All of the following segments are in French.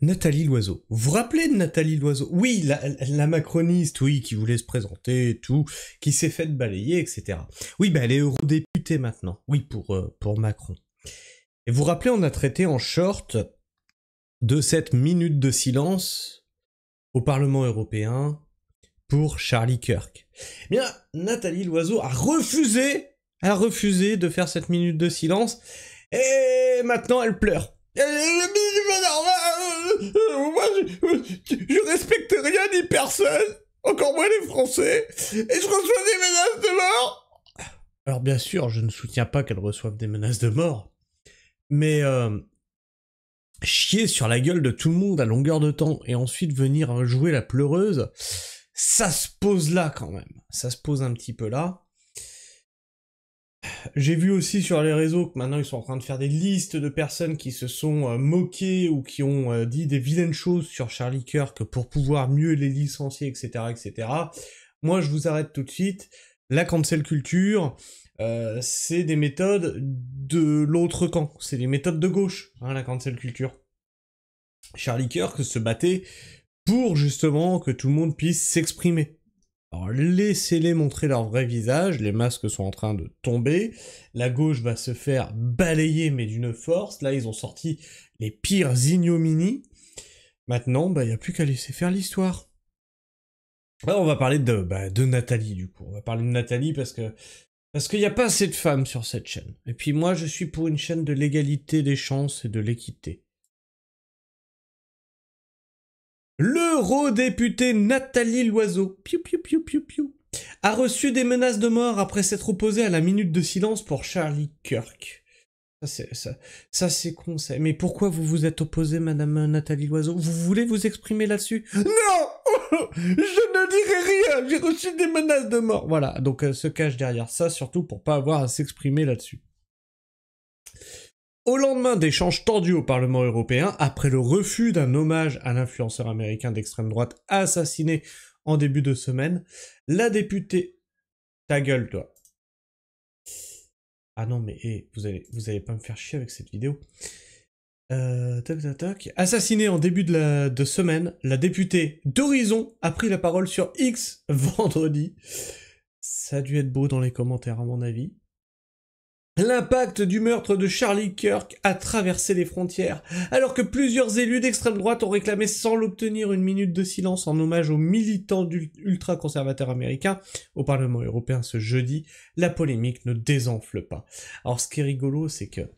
Nathalie Loiseau. Vous vous rappelez de Nathalie Loiseau? Oui, la macroniste, oui, qui voulait se présenter et tout, qui s'est faite balayer, etc. Oui, bah elle est eurodéputée maintenant. Oui, pour Macron. Et vous vous rappelez, on a traité en short de cette minute de silence au Parlement européen pour Charlie Kirk. Eh bien, Nathalie Loiseau a refusé de faire cette minute de silence, et maintenant elle pleure. Moi, je respecte rien ni personne, encore moins les Français, et je reçois des menaces de mort. Alors bien sûr, je ne soutiens pas qu'elle reçoive des menaces de mort, mais chier sur la gueule de tout le monde à longueur de temps et ensuite venir jouer la pleureuse, ça se pose là quand même. Ça se pose un petit peu là. J'ai vu aussi sur les réseaux que maintenant ils sont en train de faire des listes de personnes qui se sont moquées ou qui ont dit des vilaines choses sur Charlie Kirk pour pouvoir mieux les licencier, etc., etc. Moi, je vous arrête tout de suite. La cancel culture, c'est des méthodes de l'autre camp. C'est des méthodes de gauche, hein, la cancel culture. Charlie Kirk se battait pour justement que tout le monde puisse s'exprimer. Alors laissez-les montrer leur vrai visage, les masques sont en train de tomber, la gauche va se faire balayer mais d'une force, là ils ont sorti les pires ignominies, maintenant bah y a plus qu'à laisser faire l'histoire. Là on va parler de Nathalie du coup, on va parler de Nathalie parce qu'il n'y a pas assez de femmes sur cette chaîne, et puis moi je suis pour une chaîne de l'égalité des chances et de l'équité. L'eurodéputée Nathalie Loiseau, piou piou piou piou piou, a reçu des menaces de mort après s'être opposée à la minute de silence pour Charlie Kirk. Ça c'est con, ça. Mais pourquoi vous vous êtes opposée, madame Nathalie Loiseau? Vous voulez vous exprimer là-dessus? Non! Je ne dirai rien! J'ai reçu des menaces de mort! Voilà, donc elle se cache derrière ça, surtout pour pas avoir à s'exprimer là-dessus. Au lendemain d'échanges tendus au Parlement européen, après le refus d'un hommage à l'influenceur américain d'extrême droite assassiné en début de semaine, la députée... Ta gueule, toi. Ah non, mais vous allez pas me faire chier avec cette vidéo. Assassinée en début de semaine, la députée d'Horizon a pris la parole sur X vendredi. Ça a dû être beau dans les commentaires à mon avis. L'impact du meurtre de Charlie Kirk a traversé les frontières, alors que plusieurs élus d'extrême droite ont réclamé sans l'obtenir une minute de silence en hommage aux militants ultra-conservateurs américains au Parlement européen ce jeudi. La polémique ne désenfle pas. Alors ce qui est rigolo, c'est que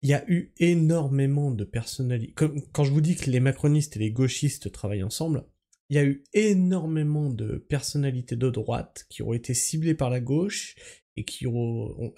il y a eu énormément de personnalités. Quand je vous dis que les macronistes et les gauchistes travaillent ensemble, il y a eu énormément de personnalités de droite qui ont été ciblées par la gauche et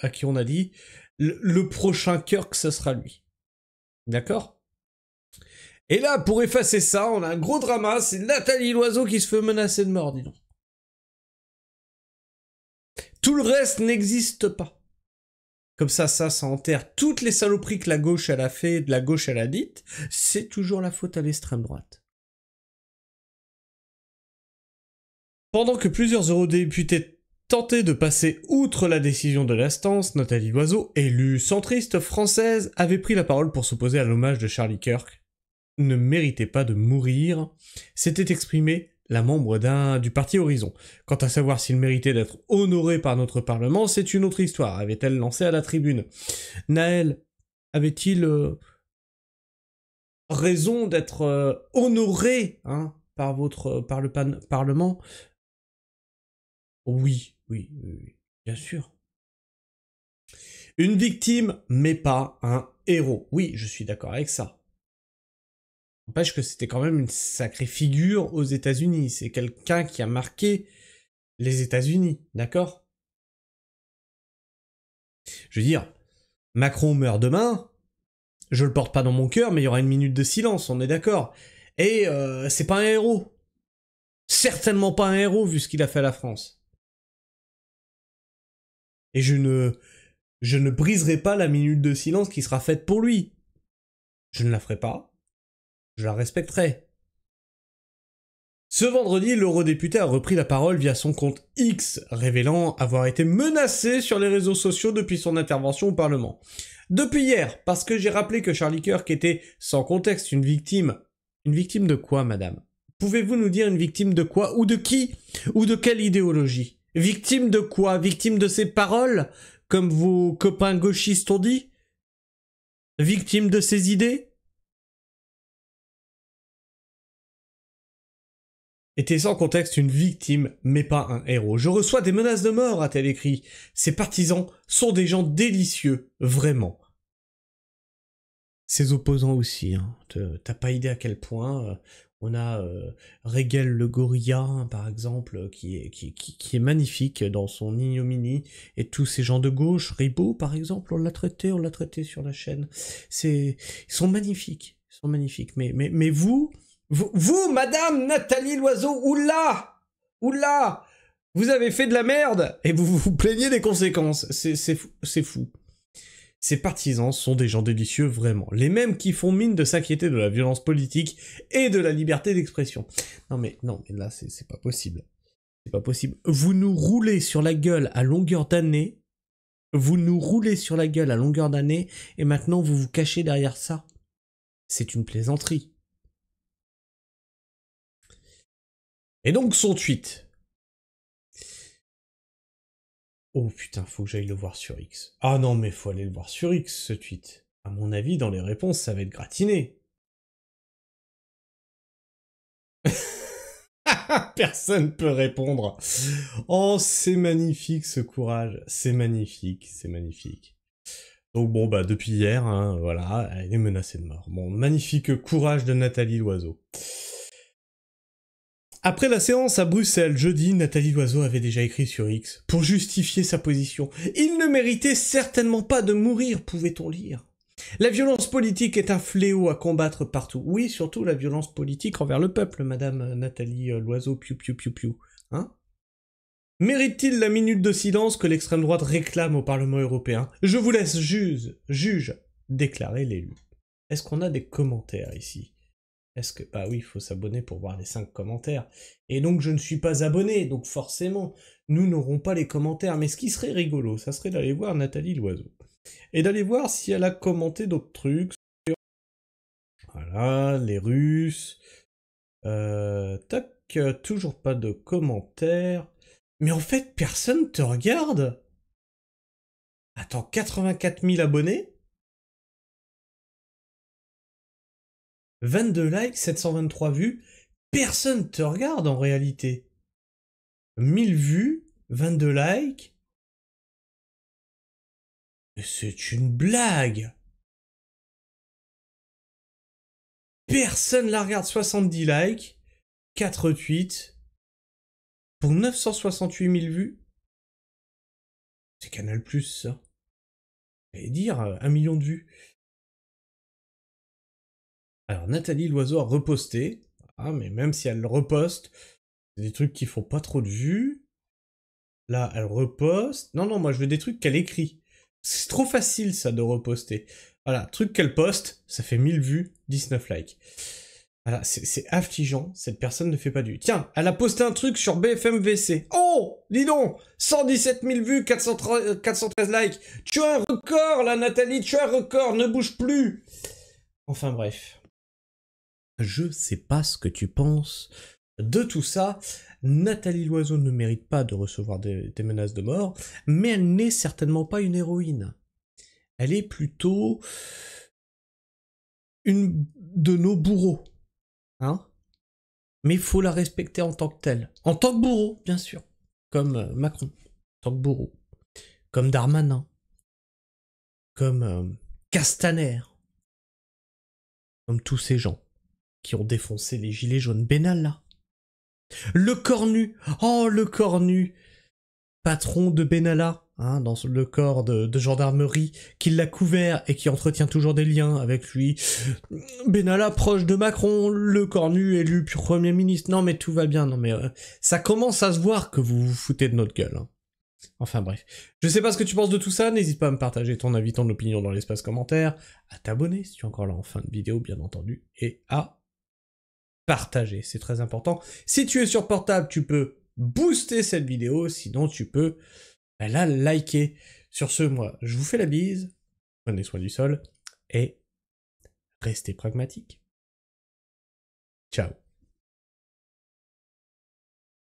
à qui on a dit le prochain Kirk, ce sera lui. D'accord? Et là, pour effacer ça, on a un gros drama, c'est Nathalie Loiseau qui se fait menacer de mort, dis donc. Tout le reste n'existe pas. Comme ça enterre toutes les saloperies que la gauche elle a fait, de la gauche elle a dites, c'est toujours la faute à l'extrême droite. Pendant que plusieurs eurodéputés tentaient de passer outre la décision de l'instance, Nathalie Loiseau, élue centriste française, avait pris la parole pour s'opposer à l'hommage de Charlie Kirk. Ne méritait pas de mourir, s'était exprimée la membre du parti Horizon. Quant à savoir s'il méritait d'être honoré par notre Parlement, c'est une autre histoire, avait-elle lancé à la tribune. Naël, avait-il raison d'être honoré par le Parlement? Oui, bien sûr. Une victime, mais pas un héros. Oui, je suis d'accord avec ça. N'empêche que c'était quand même une sacrée figure aux États-Unis. C'est quelqu'un qui a marqué les États-Unis, d'accord? Je veux dire, Macron meurt demain, je le porte pas dans mon cœur, mais il y aura une minute de silence, on est d'accord. Et c'est pas un héros. Certainement pas un héros vu ce qu'il a fait à la France. Et je ne briserai pas la minute de silence qui sera faite pour lui. Je ne la ferai pas. Je la respecterai. Ce vendredi, l'eurodéputé a repris la parole via son compte X, révélant avoir été menacé sur les réseaux sociaux depuis son intervention au Parlement. Depuis hier, parce que j'ai rappelé que Charlie Kirk était, sans contexte, une victime. Une victime de quoi, madame? Pouvez-vous nous dire une victime de quoi? Ou de qui? Ou de quelle idéologie? Victime de quoi? Victime de ses paroles? Comme vos copains gauchistes ont dit? Victime de ses idées? Était sans contexte une victime, mais pas un héros. Je reçois des menaces de mort, a-t-elle écrit. Ses partisans sont des gens délicieux, vraiment. Ses opposants aussi, hein. T'as pas idée à quel point. On a Régel le gorilla, hein, par exemple, qui est magnifique dans son ignominie, et tous ces gens de gauche, Ribot, par exemple, on l'a traité sur la chaîne. Ils sont magnifiques, mais vous, madame Nathalie Loiseau, oula, vous avez fait de la merde, et vous vous plaignez des conséquences, c'est fou. Ces partisans sont des gens délicieux, vraiment. Les mêmes qui font mine de s'inquiéter de la violence politique et de la liberté d'expression. Non mais là, c'est pas possible. C'est pas possible. Vous nous roulez sur la gueule à longueur d'année. Et maintenant vous vous cachez derrière ça. C'est une plaisanterie. Et donc son tweet. Oh putain, faut que j'aille le voir sur X. Ah non, mais faut aller le voir sur X, ce tweet. À mon avis, dans les réponses, ça va être gratiné. Personne peut répondre. Oh, c'est magnifique ce courage. C'est magnifique. Donc bon, bah depuis hier, hein, voilà, elle est menacée de mort. Bon, magnifique courage de Nathalie Loiseau. Après la séance à Bruxelles, jeudi, Nathalie Loiseau avait déjà écrit sur X, pour justifier sa position. Il ne méritait certainement pas de mourir, pouvait-on lire. La violence politique est un fléau à combattre partout. Oui, surtout la violence politique envers le peuple, madame Nathalie Loiseau, piou. Hein? Mérite-t-il la minute de silence que l'extrême droite réclame au Parlement européen? Je vous laisse juge, déclarer l'élu. Est-ce qu'on a des commentaires ici? Est-ce que... Bah oui, il faut s'abonner pour voir les 5 commentaires. Et donc je ne suis pas abonné, donc forcément, nous n'aurons pas les commentaires. Mais ce qui serait rigolo, ça serait d'aller voir Nathalie Loiseau. Et d'aller voir si elle a commenté d'autres trucs. Voilà, les Russes. Toujours pas de commentaires. Mais en fait, personne te regarde. Attends, 84 000 abonnés, 22 likes, 723 vues. Personne te regarde en réalité. 1000 vues, 22 likes. Mais c'est une blague. Personne la regarde, 70 likes, 4 tweets, pour 968 000 vues. C'est Canal+, ça. J'allais dire, 1 million de vues. Alors, Nathalie Loiseau a reposté. Ah, mais même si elle le reposte, c'est des trucs qui font pas trop de vues. Là, elle reposte. Non, moi je veux des trucs qu'elle écrit. C'est trop facile, ça, de reposter. Voilà, truc qu'elle poste, ça fait 1000 vues, 19 likes. Voilà, c'est affligeant, cette personne ne fait pas du... Tiens, elle a posté un truc sur BFM-VC. Oh, dis donc, 117 000 vues, 413 likes. Tu as un record, là, Nathalie, tu as un record, ne bouge plus. Enfin bref. Je sais pas ce que tu penses de tout ça. Nathalie Loiseau ne mérite pas de recevoir des menaces de mort, mais elle n'est certainement pas une héroïne. Elle est plutôt une de nos bourreaux. Hein? Mais il faut la respecter en tant que telle. En tant que bourreau, bien sûr. Comme Macron. En tant que bourreau. Comme Darmanin. Comme Castaner. Comme tous ces gens qui ont défoncé les gilets jaunes. Benalla. Le cornu. Oh, le cornu. Patron de Benalla, hein, dans le corps de gendarmerie, qui l'a couvert et qui entretient toujours des liens avec lui. Benalla proche de Macron, le cornu élu Premier ministre. Non mais tout va bien, non mais ça commence à se voir que vous vous foutez de notre gueule. Hein. Enfin bref. Je sais pas ce que tu penses de tout ça, n'hésite pas à me partager ton avis, ton opinion dans l'espace commentaire, à t'abonner si tu es encore là en fin de vidéo bien entendu, et à partager, c'est très important. Si tu es sur portable, tu peux booster cette vidéo, sinon tu peux la liker. Sur ce, moi, je vous fais la bise, prenez soin du sol, et restez pragmatiques. Ciao.